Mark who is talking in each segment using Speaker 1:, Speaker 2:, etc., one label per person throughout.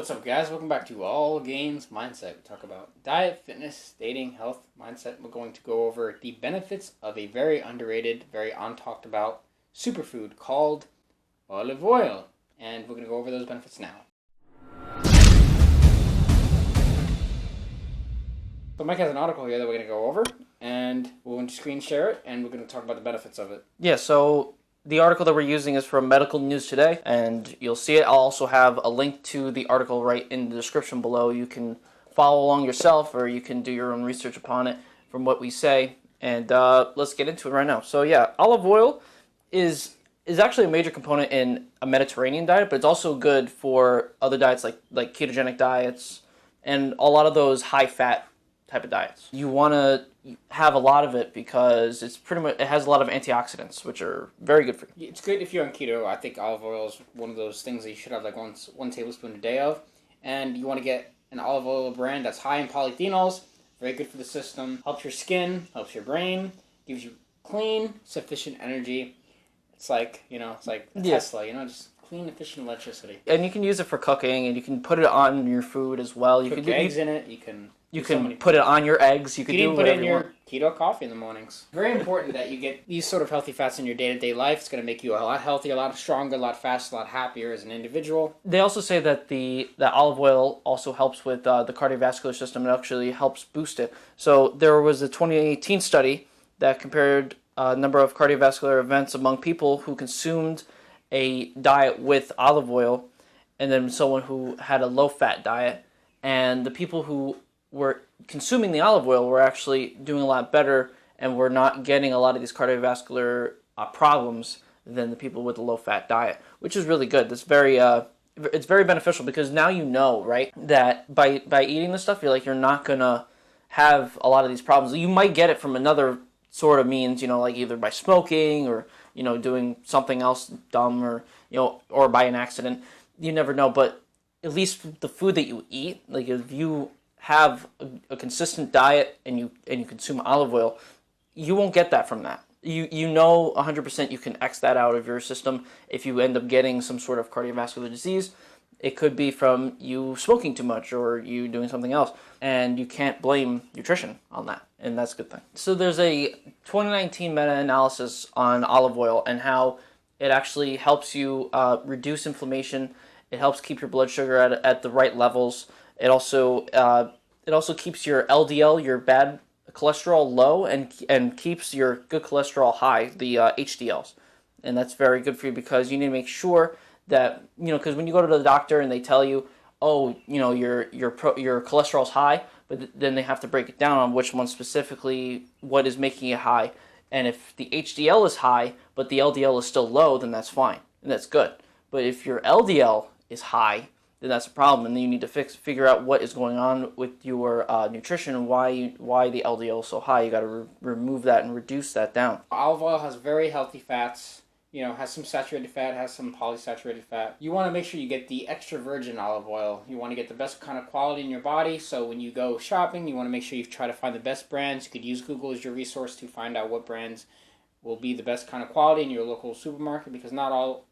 Speaker 1: What's up, guys? Welcome back to All Gains Mindset. We talk about diet, fitness, dating, health, mindset. We're going to go over the benefits of a very underrated, very untalked about superfood called olive oil. And we're going to go over those benefits now. So Mike has an article here that we're going to go over, and we're going to screen share it, and we're going to talk about the benefits of it.
Speaker 2: Yeah, so the article that we're using is from Medical News Today, and you'll see it. I'll also have a link to the article right in the description below. You can follow along yourself, or you can do your own research upon it from what we say. And let's get into it right now. So yeah, olive oil is actually a major component in a Mediterranean diet, but it's also good for other diets like ketogenic diets and a lot of those high-fat type of diets. You want to have a lot of it because it has a lot of antioxidants, which are very good for you.
Speaker 1: It's good if you're on keto. I think olive oil is one of those things that you should have like one tablespoon a day of. And you want to get an olive oil brand that's high in polyphenols, very good for the system, helps your skin, helps your brain, gives you clean, sufficient energy. It's like, Tesla, just clean, efficient electricity.
Speaker 2: And you can use it for cooking, and you can put it on your food as well.
Speaker 1: You can put eggs in it. You can
Speaker 2: put it on your eggs. You can do
Speaker 1: put it in
Speaker 2: you
Speaker 1: your
Speaker 2: want.
Speaker 1: keto coffee in the mornings. Very important that you get these sort of healthy fats in your day-to-day life. It's going to make you a lot healthier, a lot stronger, a lot faster, a lot happier as an individual.
Speaker 2: They also say that that olive oil also helps with the cardiovascular system. It actually helps boost it. So there was a 2018 study that compared a number of cardiovascular events among people who consumed a diet with olive oil and then someone who had a low-fat diet. And the people who were consuming the olive oil were actually doing a lot better and were not getting a lot of these cardiovascular problems than the people with the low-fat diet, which is really good. It's very beneficial because now you know, right, that by eating this stuff, you're not gonna have a lot of these problems. You might get it from another sort of means, like either by smoking or doing something else dumb or by an accident. You never know, but at least the food that you eat, like if you have a consistent diet and you consume olive oil, you won't get that from that. You know 100% you can X that out of your system if you end up getting some sort of cardiovascular disease. It could be from you smoking too much or you doing something else, and you can't blame nutrition on that, and that's a good thing. So there's a 2019 meta-analysis on olive oil and how it actually helps you reduce inflammation. It helps keep your blood sugar at the right levels. It also keeps your LDL, your bad cholesterol, low, and keeps your good cholesterol high, the HDLs. And that's very good for you because you need to make sure that, because when you go to the doctor and they tell you, oh, your cholesterol's high, but then they have to break it down on which one specifically, what is making it high. And if the HDL is high, but the LDL is still low, then that's fine, and that's good. But if your LDL is high, then that's a problem, and then you need to figure out what is going on with your nutrition and why the LDL is so high. You got to remove that and reduce that down.
Speaker 1: Olive oil has very healthy fats. Has some saturated fat, has some polysaturated fat. You want to make sure you get the extra virgin olive oil. You want to get the best kind of quality in your body. So when you go shopping, you want to make sure you try to find the best brands. You could use Google as your resource to find out what brands will be the best kind of quality in your local supermarket, because not all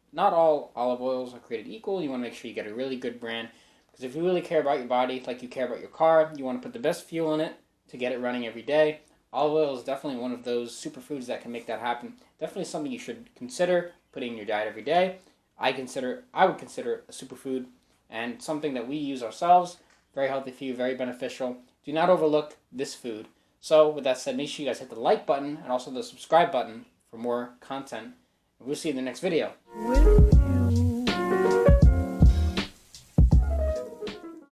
Speaker 1: olive oils are created equal. You want to make sure you get a really good brand, because if you really care about your body like you care about your car, you want to put the best fuel in it to get it running every day. Olive oil is definitely one of those superfoods that can make that happen. Definitely something you should consider putting in your diet every day. I would consider a superfood and something that we use ourselves. Very healthy for you, very beneficial. Do not overlook this food. So with that said, make sure you guys hit the like button and also the subscribe button for more content. We'll see you in the next video.